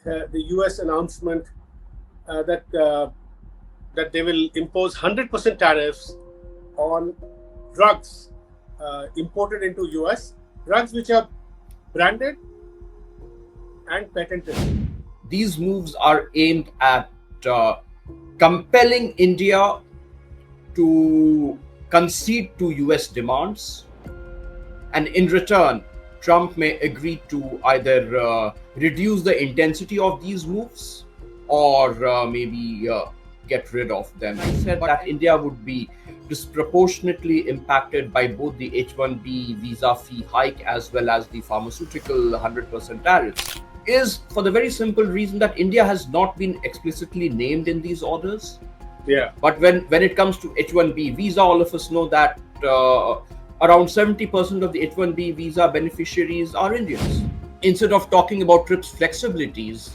the US announcement that they will impose 100% tariffs on drugs imported into US, drugs which are branded and patented. These moves are aimed at compelling India to concede to US demands, and in return, Trump may agree to either reduce the intensity of these moves or maybe get rid of them. I said that India would be disproportionately impacted by both the H-1B visa fee hike as well as the pharmaceutical 100% tariffs is for the very simple reason that India has not been explicitly named in these orders. Yeah. But when it comes to H-1B visa, all of us know that around 70% of the H-1B visa beneficiaries are Indians. Instead of talking about TRIPS flexibilities,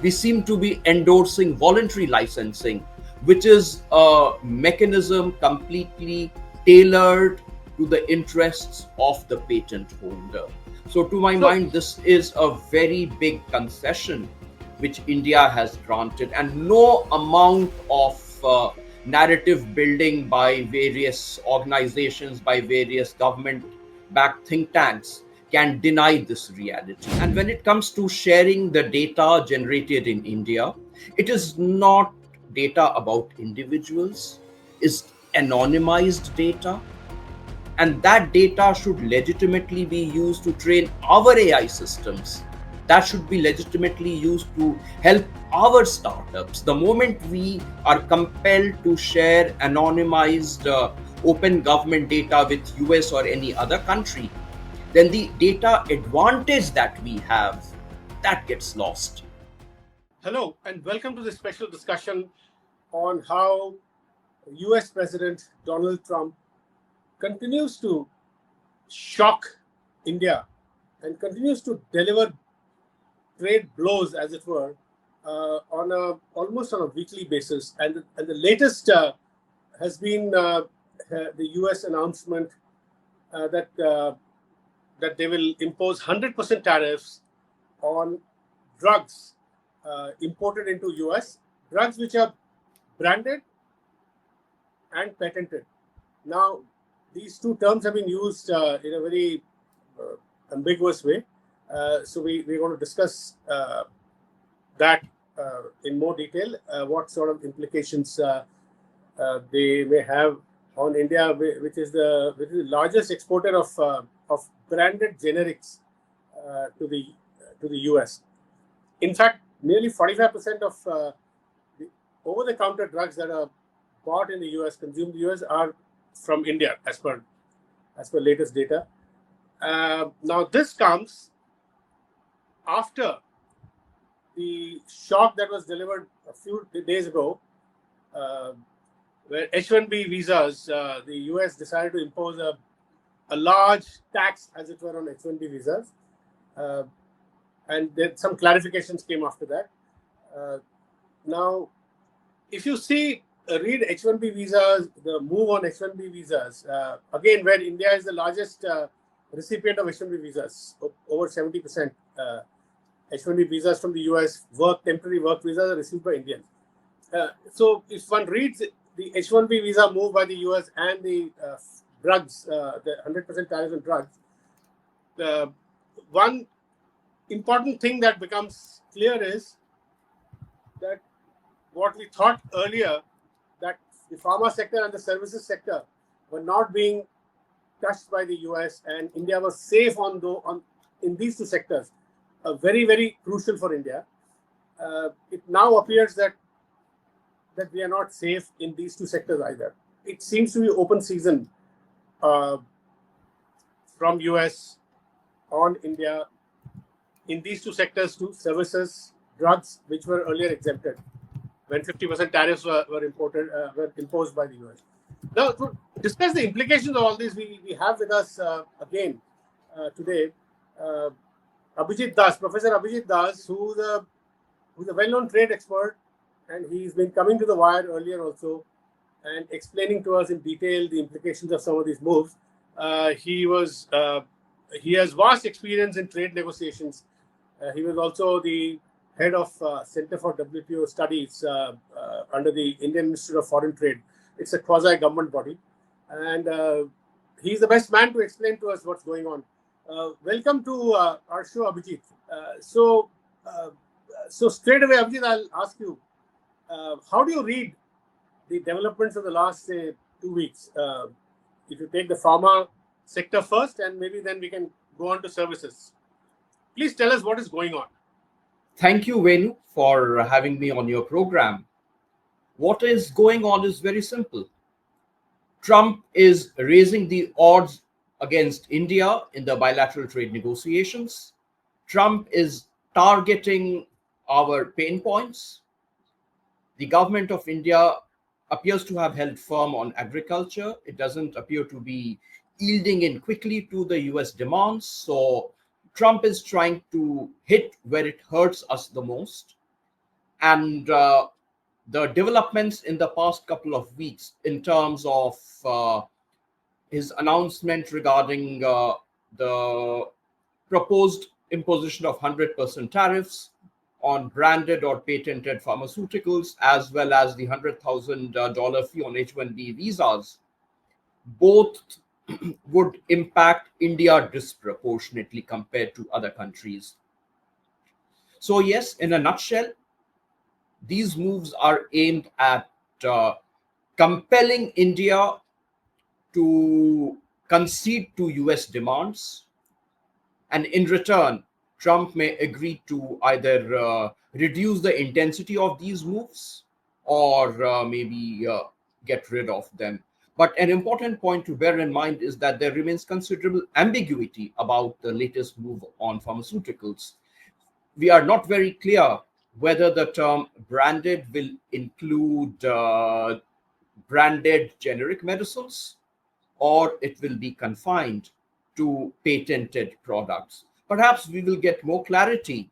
we seem to be endorsing voluntary licensing, which is a mechanism completely tailored to the interests of the patent holder. So to my mind, this is a very big concession which India has granted, and no amount of narrative building by various organizations, by various government-backed think tanks can deny this reality. And when it comes to sharing the data generated in India, it is not data about individuals, it's anonymized data. And that data should legitimately be used to train our AI systems. That should be legitimately used to help our startups. The moment we are compelled to share anonymized open government data with US or any other country, then the data advantage that we have, that gets lost. Hello, and welcome to this special discussion on how US President Donald Trump continues to shock India and continues to deliver trade blows, as it were, almost on a weekly basis. And the latest has been the US announcement that they will impose 100% tariffs on drugs imported into US, drugs which are branded and patented. Now, these two terms have been used in a very ambiguous way. So we're going to discuss that in more detail, what sort of implications they may have on India, which is the largest exporter of branded generics to the US. In fact, nearly 45% of the over-the-counter drugs that are bought in the US, consumed in the US, are from India, as per latest data. Now, this comes after the shock that was delivered a few days ago, where H-1B visas, the US decided to impose a large tax, as it were, on H-1B visas. And then some clarifications came after that. Now, if you read H-1B visas, the move on H-1B visas, again, where India is the largest recipient of H-1B visas, over 70%. H-1B visas from the US, temporary work visas are received by Indians. So if one reads the H-1B visa move by the US and the drugs, the 100% tariffs on drugs, one important thing that becomes clear is that what we thought earlier, that the pharma sector and the services sector were not being touched by the US and India was safe in these two sectors, very, very crucial for India. It now appears that we are not safe in these two sectors either. It seems to be open season from US on India in these two sectors to services, drugs, which were earlier exempted when 50% tariffs were imposed by the US. Now, to discuss the implications of all this, we have with us again today Abhijit Das, Professor Abhijit Das, who's a well-known trade expert, and he's been coming to the wire earlier also and explaining to us in detail the implications of some of these moves. He has vast experience in trade negotiations. He was also the head of Center for WTO Studies under the Indian Institute of Foreign Trade. It's a quasi-government body, and he's the best man to explain to us what's going on. Welcome to our show, Abhijit. So straight away, Abhijit, I'll ask you, how do you read the developments of the last, say, 2 weeks? If you take the pharma sector first, and maybe then we can go on to services. Please tell us what is going on. Thank you, Venu, for having me on your program. What is going on is very simple. Trump is raising the odds against India in the bilateral trade negotiations. Trump is targeting our pain points. The government of India appears to have held firm on agriculture. It doesn't appear to be yielding in quickly to the US demands. So Trump is trying to hit where it hurts us the most. And the developments in the past couple of weeks in terms of his announcement regarding the proposed imposition of 100% tariffs on branded or patented pharmaceuticals, as well as the $100,000 fee on H-1B visas, both would impact India disproportionately compared to other countries. So yes, in a nutshell, these moves are aimed at compelling India to concede to US demands, and in return, Trump may agree to either reduce the intensity of these moves or maybe get rid of them. But an important point to bear in mind is that there remains considerable ambiguity about the latest move on pharmaceuticals. We are not very clear whether the term branded will include branded generic medicines or it will be confined to patented products. Perhaps we will get more clarity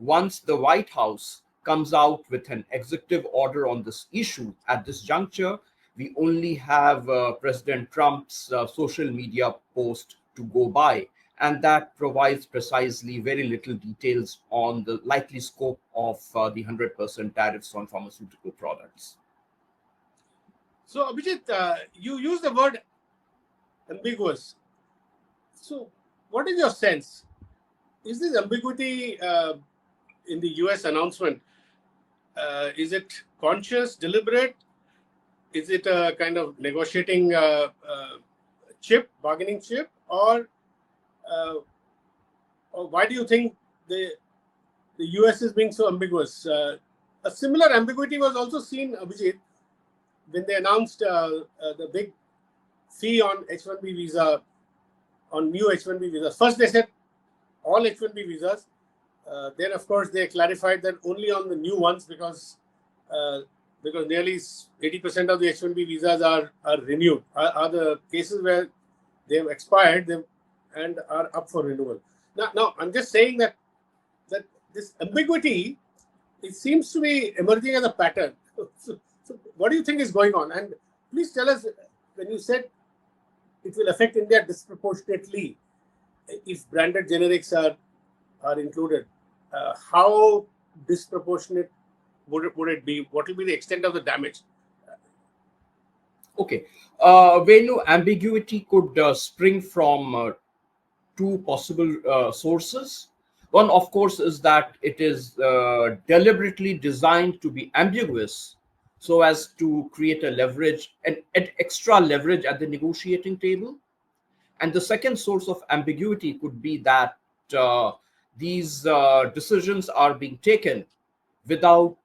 once the White House comes out with an executive order on this issue. At this juncture, we only have President Trump's social media post to go by, and that provides precisely very little details on the likely scope of the 100% tariffs on pharmaceutical products. So, Abhijit, you use the word ambiguous. So, what is your sense? Is this ambiguity in the US announcement, is it conscious, deliberate? Is it a kind of negotiating bargaining chip, or why do you think the US is being so ambiguous? A similar ambiguity was also seen, Abhijit, when they announced the big fee on H-1B visa, on new H-1B visas. First, they said all H-1B visas. Then, of course, they clarified that only on the new ones because nearly 80% of the H-1B visas are renewed, are the cases where they've expired and are up for renewal. Now, I'm just saying that this ambiguity, it seems to be emerging as a pattern. So what do you think is going on? And please tell us, when you said it will affect India disproportionately if branded generics are included, how disproportionate would it be? What will be the extent of the damage? Okay. Venu, ambiguity could spring from two possible sources. One, of course, is that it is deliberately designed to be ambiguous so as to create a leverage, an extra leverage at the negotiating table. And the second source of ambiguity could be that these decisions are being taken without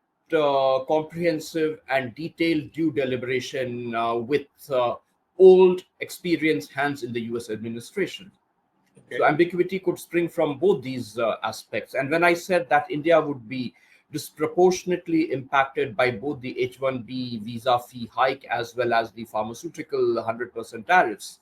comprehensive and detailed due deliberation with old, experienced hands in the US administration. Okay. So ambiguity could spring from both these aspects. And when I said that India would be disproportionately impacted by both the H-1B visa fee hike as well as the pharmaceutical 100% tariffs,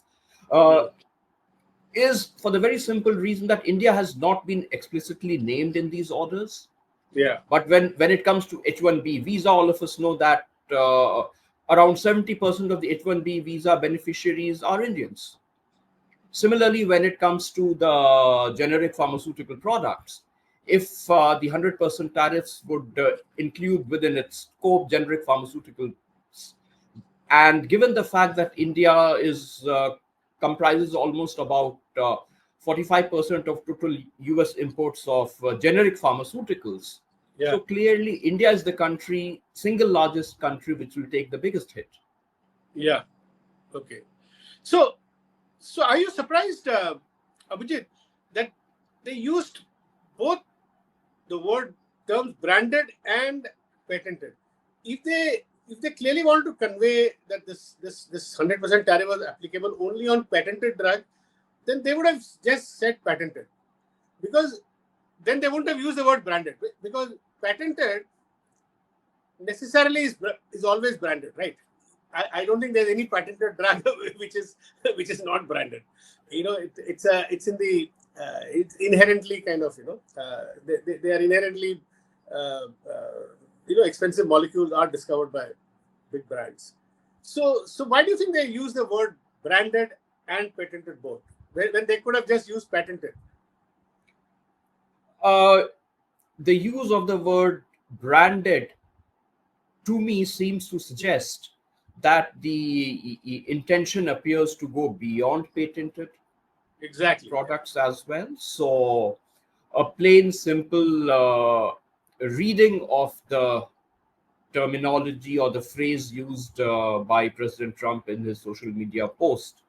is for the very simple reason that India has not been explicitly named in these orders. Yeah. But when it comes to H-1B visa, all of us know that around 70% of the H-1B visa beneficiaries are Indians. Similarly, when it comes to the generic pharmaceutical products, if the 100% tariffs would include within its scope generic pharmaceuticals, and given the fact that India is comprises almost about 45% of total US imports of generic pharmaceuticals, Yeah. so clearly India is the single largest country which will take the biggest hit. Yeah. Okay. So are you surprised, Abhijit, that they used both the terms branded and patented? If they clearly want to convey that this 100% tariff was applicable only on patented drug, then they would have just said patented, because then they wouldn't have used the word branded, because patented necessarily is always branded, right? I don't think there's any patented drug which is not branded. It's in the it's inherently kind of they are inherently expensive molecules are discovered by big brands. So why do you think they use the word branded and patented both when they could have just used patented? The use of the word branded to me seems to suggest that the intention appears to go beyond patented products as well. So a plain simple reading of the terminology or the phrase used by President Trump in his social media post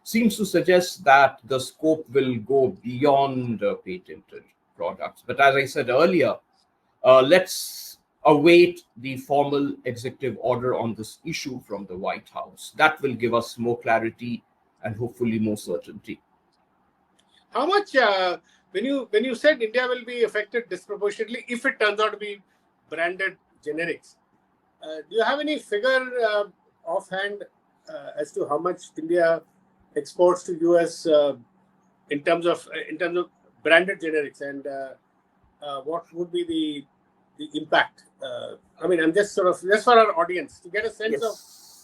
seems to suggest that the scope will go beyond patented products. But as I said earlier, let's await the formal executive order on this issue from the White House. That will give us more clarity and hopefully more certainty. How much, when you said India will be affected disproportionately if it turns out to be branded generics, do you have any figure offhand as to how much India exports to US in terms of branded generics, and what would be the impact? I mean, I'm just just for our audience to get a sense of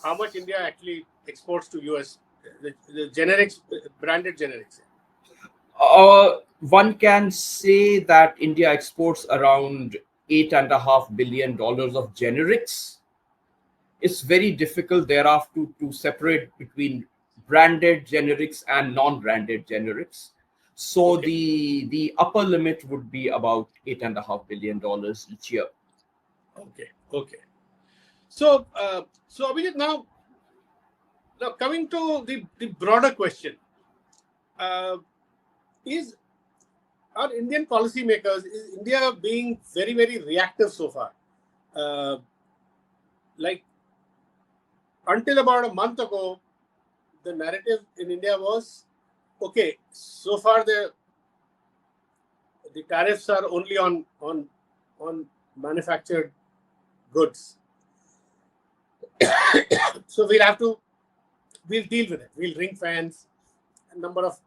how much India actually exports to US, the generics, branded generics. One can say that India exports around $8.5 billion of generics. It's very difficult thereafter to separate between branded generics and non-branded generics. So the upper limit would be about $8.5 billion each year. Okay. So Abhijit, now coming to the broader question, is our Indian policymakers, is India being very, very reactive so far? Like until about a month ago, the narrative in India was, okay, so far the tariffs are only on manufactured goods. So we'll deal with it. We'll ring fence. A number of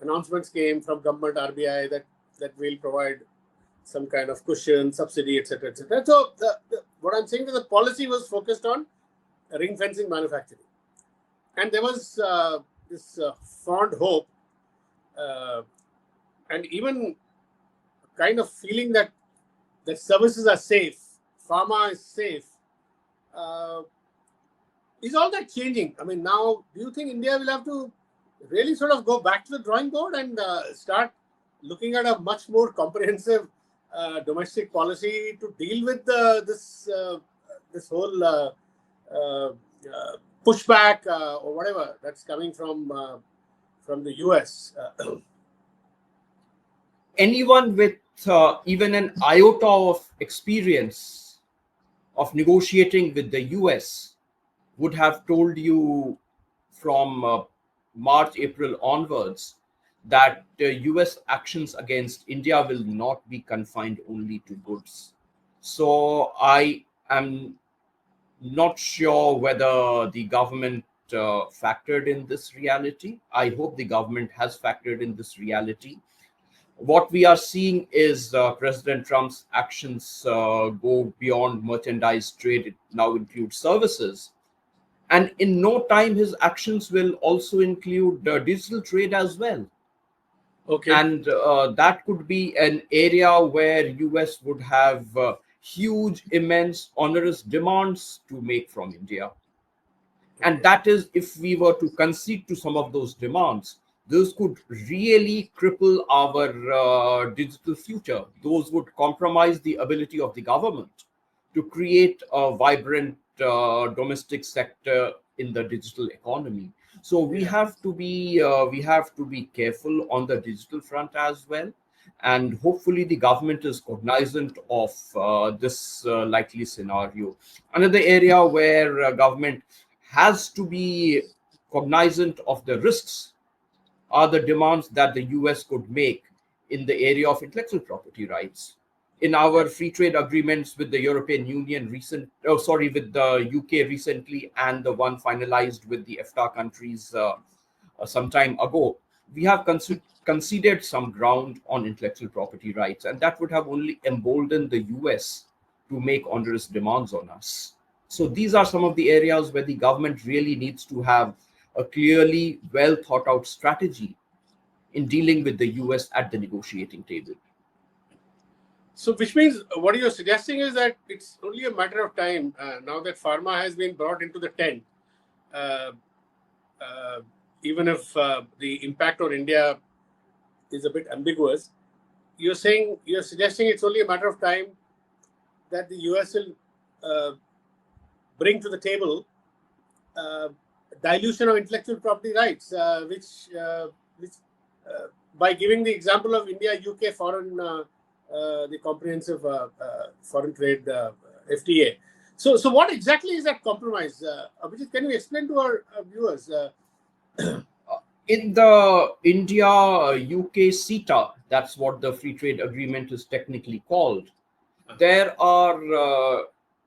announcements came from government, RBI, that will provide some kind of cushion, subsidy, etc., etc. So what I'm saying is the policy was focused on ring fencing manufacturing, and there was this fond hope and even kind of feeling that services are safe, pharma is safe. Is all that changing? I mean, now, do you think India will have to really sort of go back to the drawing board and start looking at a much more comprehensive domestic policy to deal with this whole pushback or whatever that's coming from the US? Anyone with even an iota of experience of negotiating with the US would have told you from March, April onwards that US actions against India will not be confined only to goods. So I am not sure whether the government factored in this reality. I hope the government has factored in this reality. What we are seeing is President Trump's actions go beyond merchandise trade. It now includes services. And in no time, his actions will also include digital trade as well. Okay. And that could be an area where US would have huge, immense, onerous demands to make from India. And Okay. that is, if we were to concede to some of those demands, those could really cripple our digital future. Those would compromise the ability of the government to create a vibrant domestic sector in the digital economy. So Yeah. we have to be careful on the digital front as well, and hopefully the government is cognizant of this likely scenario. Another area where government has to be cognizant of the risks are the demands that the US could make in the area of intellectual property rights. In Yeah. our free trade agreements with the European Union with the UK recently, and the one finalized with the EFTA countries some time ago, we have conceded some ground on intellectual property rights, and that would have only emboldened the US to make onerous demands on us. So these are some of the areas where the government really needs to have a clearly well thought out strategy in dealing with the US at the negotiating table. So, which means what you're suggesting is that it's only a matter of time now that pharma has been brought into the tent. Uh, uh, Even if the impact on India is a bit ambiguous, you're suggesting it's only a matter of time that the US will uh, bring to the table uh, dilution of intellectual property rights, which by giving the example of India UK foreign the comprehensive foreign trade FTA. So what exactly is that compromise? Abhijit, can you explain to our viewers? In the India UK CETA, that's what the free trade agreement is technically called, there are a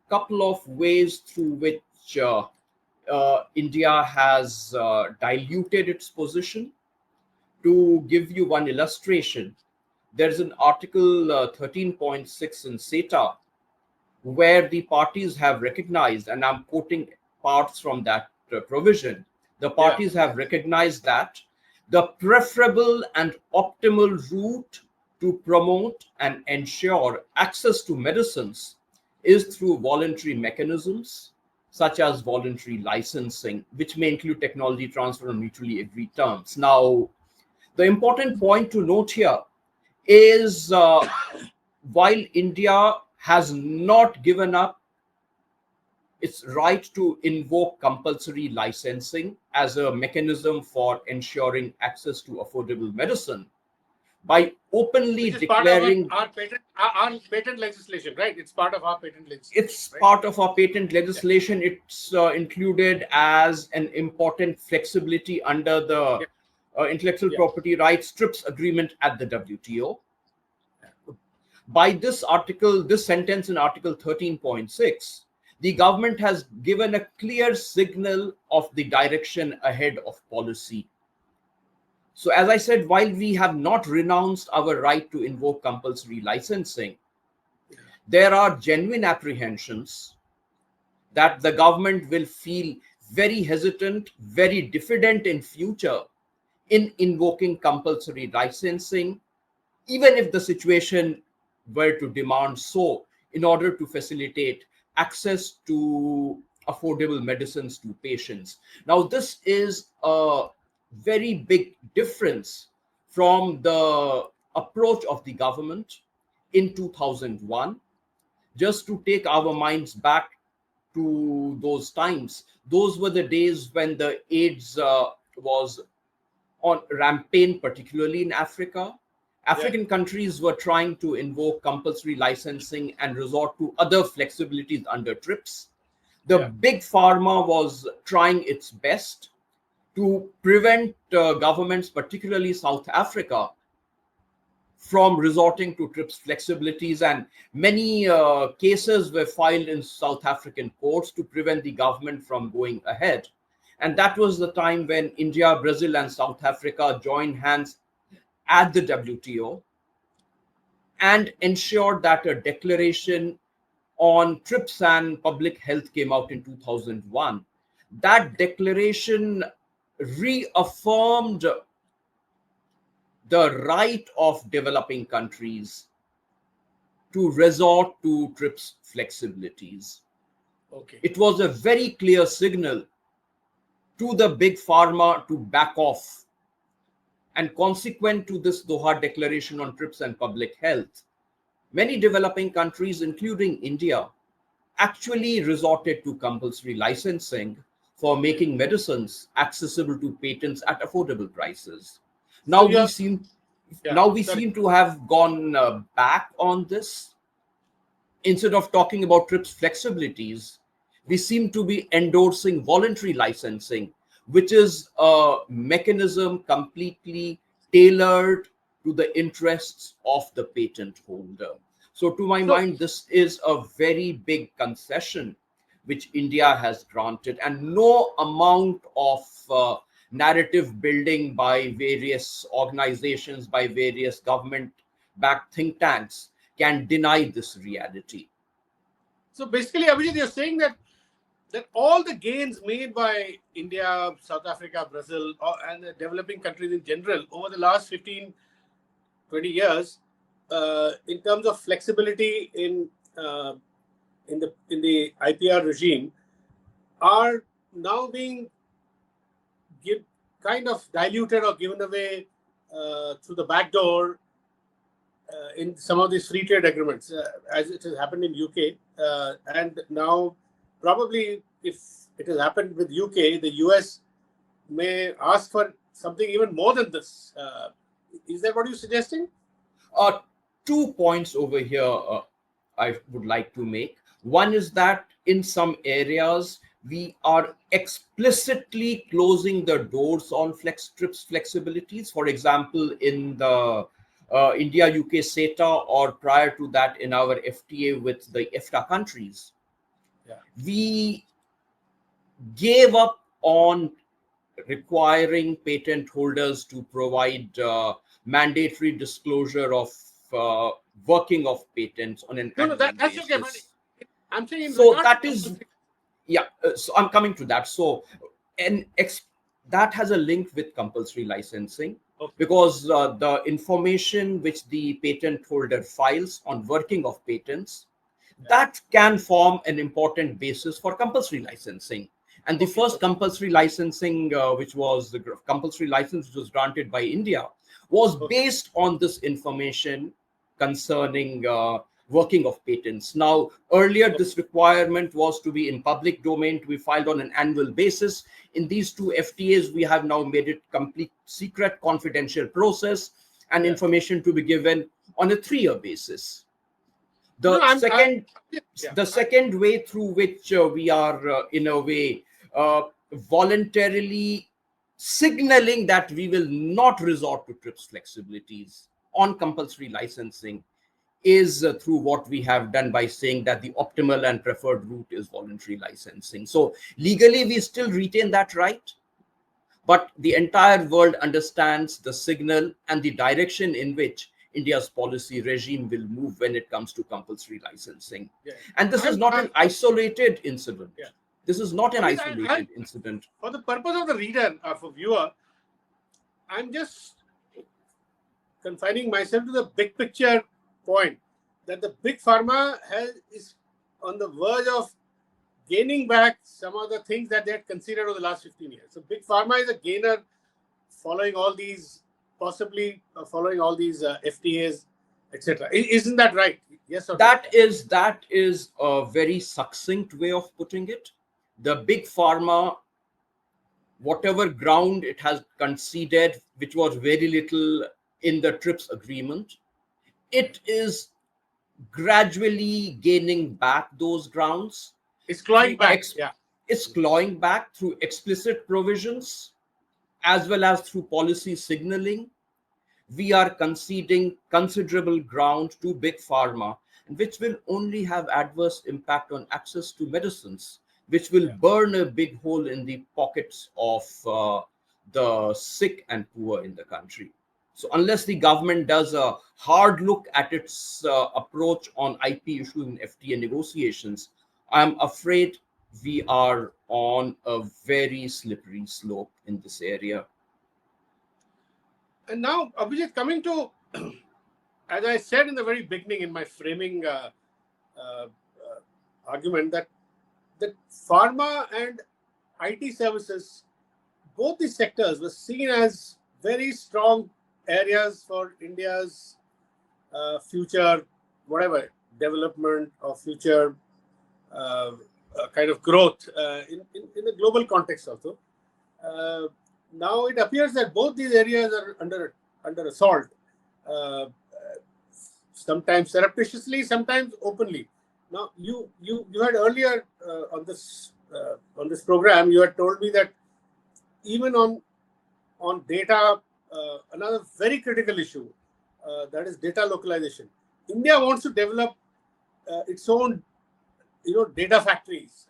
couple of ways through which India has diluted its position. To give you one illustration, there's an Article 13.6 in CETA where the parties have recognized, and I'm quoting parts from that provision, the Yeah, parties have recognized that the preferable and optimal route to promote and ensure access to medicines is through voluntary mechanisms such as voluntary licensing, which may include technology transfer on mutually agreed terms. Now, the important point to note here is while India has not given up its right to invoke compulsory licensing as a mechanism for ensuring access to affordable medicine, by openly which is part of declaring our patent legislation, right? It's part of our patent legislation, it's right? part of our patent Yeah, legislation. It's included as an important flexibility under the yeah, intellectual yeah, property rights TRIPS agreement at the WTO. By this sentence in Article 13.6, the government has given a clear signal of the direction ahead of policy. So, as I said, while we have not renounced our right to invoke compulsory licensing, there are genuine apprehensions that the government will feel very hesitant, very diffident in future in invoking compulsory licensing, even if the situation were to demand so, in order to facilitate access to affordable medicines to patients. Now, this is a very big difference from the approach of the government in 2001. Just to take our minds back to those times, those were the days when the AIDS was on rampant, particularly in Africa. yeah, African countries were trying to invoke compulsory licensing and resort to other flexibilities under TRIPS. The yeah. big pharma was trying its best to prevent governments, particularly South Africa, from resorting to TRIPS flexibilities, and many cases were filed in South African courts to prevent the government from going ahead. And that was the time when India, Brazil, and South Africa joined hands at the WTO and ensured that a declaration on TRIPS and public health came out in 2001. That declaration reaffirmed the right of developing countries to resort to TRIPS flexibilities. Okay. It was a very clear signal to the big pharma to back off. And consequent to this Doha Declaration on TRIPS and Public Health, many developing countries, including India, actually resorted to compulsory licensing for making medicines accessible to patients at affordable prices. Now So we you're, seem yeah, now we sorry. seem to have gone back on this. Instead of talking about TRIPS flexibilities, we seem to be endorsing voluntary licensing, which is a mechanism completely tailored to the interests of the patent holder. So, to my So, mind, this is a very big concession which India has granted, and no amount of narrative building by various organizations, by various government backed think tanks can deny this reality. so basically, Abhijit, you're saying that all the gains made by India, South Africa, Brazil, and the developing countries in general over the last 15, 20 years, in terms of flexibility in the IPR regime, are now being kind of diluted or given away through the back door in some of these free trade agreements, as it has happened in UK, and now probably if it has happened with UK, the US may ask for something even more than this. Is that what you're suggesting? Uh, 2 points over here I would like to make. One is that in some areas, we are explicitly closing the doors on TRIPS flexibilities. For example, in the India UK CETA, or prior to that in our FTA with the EFTA countries, Yeah. we gave up on requiring patent holders to provide mandatory disclosure of uh, working of patents on an No, annual that's okay. But basis. I'm saying in So regard to that is, compulsory. yeah. So I'm coming to that. So, and that has a link with compulsory licensing, Okay. because the information which the patent holder files on working of patents, that can form an important basis for compulsory licensing. And the Okay. first compulsory licensing, which was the compulsory license which was granted by India, was Okay. based on this information concerning working of patents. Now, earlier, this requirement was to be in public domain, to be filed on an annual basis. In these two FTAs, we have now made it complete secret, confidential process, and Yeah. information to be given on a 3-year basis. No, The second yeah. the second way through which we are in a way voluntarily signaling that we will not resort to TRIPS flexibilities on compulsory licensing is through what we have done by saying that the optimal and preferred route is voluntary licensing. So legally we still retain that right, but the entire world understands the signal and the direction in which India's policy regime will move when it comes to compulsory licensing. Yeah. And this is not an isolated incident. Yeah. This is not an I mean, isolated incident. for the purpose of the reader, for viewer, I'm just confining myself to the big picture point that the big pharma is on the verge of gaining back some of the things that they had considered over the last 15 years. So big pharma is a gainer following all these, possibly following all these FTAs, etc. Isn't that right? Yes or no? That is a very succinct way of putting it. The big pharma, whatever ground it has conceded, which was very little in the TRIPS agreement, it is gradually gaining back those grounds It's clawing through back. Yeah. it's clawing back through explicit provisions as well as through policy signaling. We are conceding considerable ground to big pharma, which will only have adverse impact on access to medicines, which will burn a big hole in the pockets of the sick and poor in the country. So unless the government does a hard look at its approach on IP issues and FTA negotiations, I'm afraid we are on a very slippery slope in this area. And now, Abhijit, coming to, as I said in the very beginning in my framing argument, that pharma and IT services, both these sectors were seen as very strong areas for India's future, whatever, development or future kind of growth in the global context also. Now it appears that both these areas are under assault, uh, sometimes surreptitiously, sometimes openly. Now you had earlier on this program, you had told me that even on data, another very critical issue, that is data localization. India wants to develop its own data factories.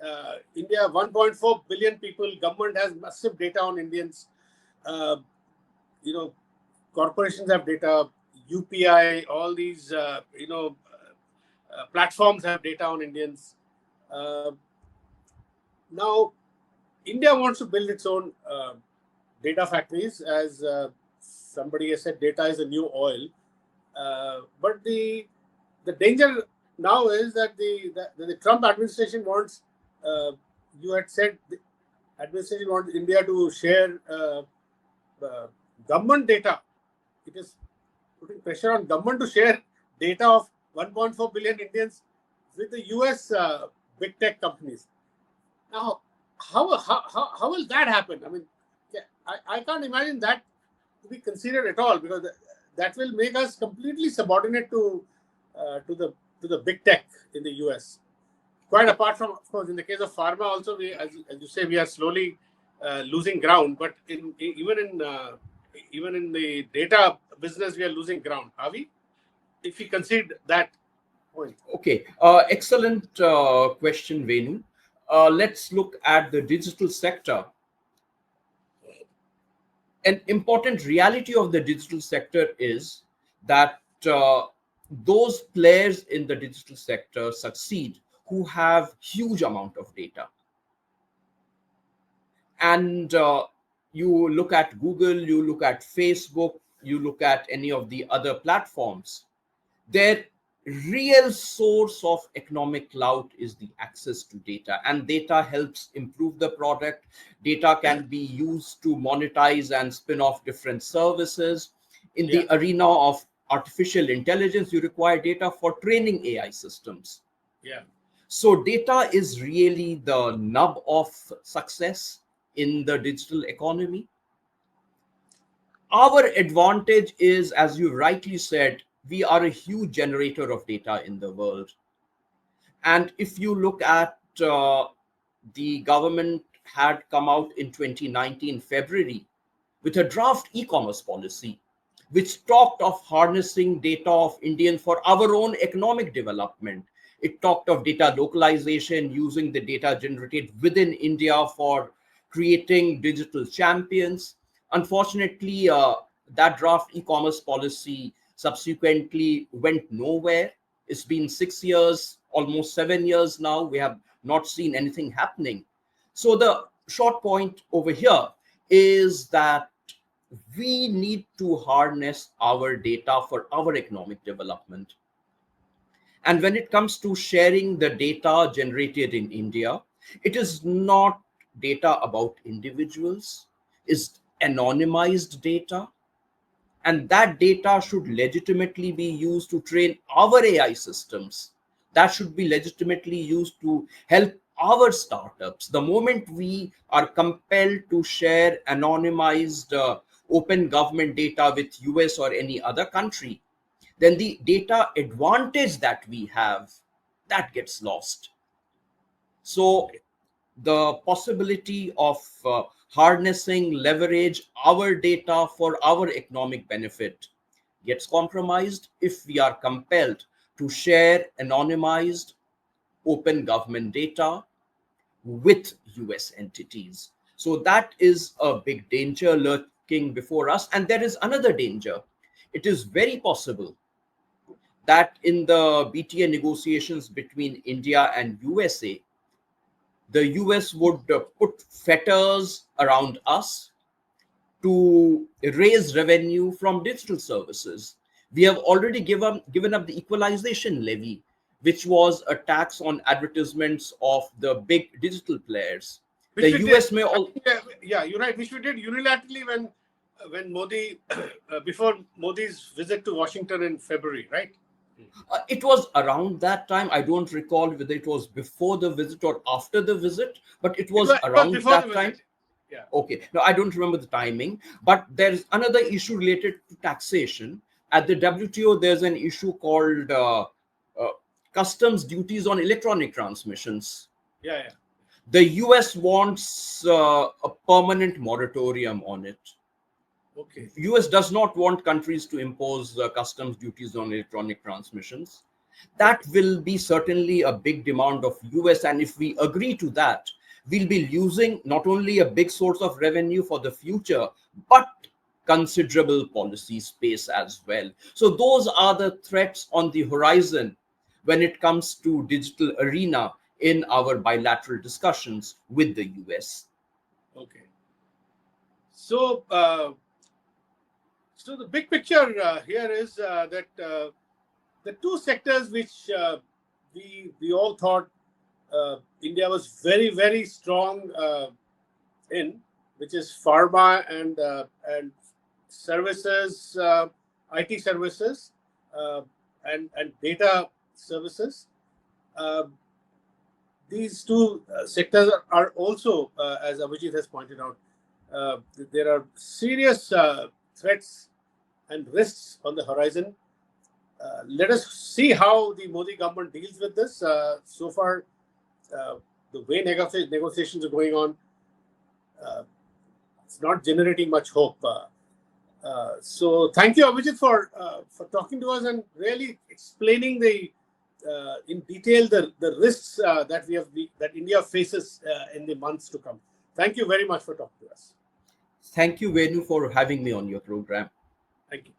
India, 1.4 billion people, government has massive data on Indians. uh, you know Corporations have data, UPI, all these platforms have data on Indians. uh, Now India wants to build its own data factories. As somebody has said, data is a new oil. But the danger now is that the Trump administration wants, you had said, the administration wants India to share government data. It is putting pressure on government to share data of 1.4 billion Indians with the US big tech companies. Now, how will that happen? I mean, I can't imagine that to be considered at all, because that will make us completely subordinate to the big tech in the US. Quite apart from, of course, in the case of pharma, also as you say, we are slowly losing ground. But even in the data business, we are losing ground. Are we? If we concede that point. Okay, excellent question, Venu. Let's look at the digital sector. An important reality of the digital sector is that those players in the digital sector succeed who have huge amount of data. And you look at Google, you look at Facebook, you look at any of the other platforms, their real source of economic clout is the access to data, and data helps improve the product. Data can be used to monetize and spin off different services. In Yeah. the arena of artificial intelligence, you require data for training AI systems. Yeah. So data is really the nub of success in the digital economy. Our advantage is, as you rightly said, we are a huge generator of data in the world. And if you look at the government had come out in 2019 February with a draft e-commerce policy which talked of harnessing data of Indian for our own economic development. It talked of data localization, using the data generated within India for creating digital champions. Unfortunately, that draft e-commerce policy subsequently went nowhere. It's been 6 years, almost 7 years now. We have not seen anything happening. So the short point over here is that we need to harness our data for our economic development. And when it comes to sharing the data generated in India, it is not data about individuals, it's anonymized data. And that data should legitimately be used to train our AI systems. That should be legitimately used to help our startups. The moment we are compelled to share anonymized open government data with US or any other country, then the data advantage that we have, that gets lost. So the possibility of harnessing leverage our data for our economic benefit gets compromised if we are compelled to share anonymized open government data with US entities. So that is a big danger lurking before us. And there is another danger. It is very possible that in the BTA negotiations between India and USA, the US would put fetters around us to raise revenue from digital services. We have already given up the equalization levy, which was a tax on advertisements of the big digital players. Which The we US did. may all. Yeah, you're right. Which we did unilaterally when Modi, before Modi's visit to Washington in February, right? It was around that time. I don't recall whether it was before the visit or after the visit, but it was It was around before the that time. visit. Yeah. Okay. No, I don't remember the timing, but there's another issue related to taxation. At the WTO, there's an issue called customs duties on electronic transmissions. Yeah, yeah. The US wants a permanent moratorium on it. Okay. US does not want countries to impose customs duties on electronic transmissions. That will be certainly a big demand of US, and if we agree to that, we'll be losing not only a big source of revenue for the future, but considerable policy space as well. So those are the threats on the horizon when it comes to digital arena in our bilateral discussions with the US. Okay. So, so the big picture here is that the two sectors which we all thought India was very, very strong in, which is pharma and services, IT services, and data services. These two sectors are also, as Abhijit has pointed out, there are serious threats and risks on the horizon. Let us see how the Modi government deals with this. So far, the way negotiations are going on, it's not generating much hope. So thank you, Abhijit, for talking to us and really explaining in detail the risks that India faces in the months to come. Thank you very much for talking to us. Thank you, Venu, for having me on your program. Thank you.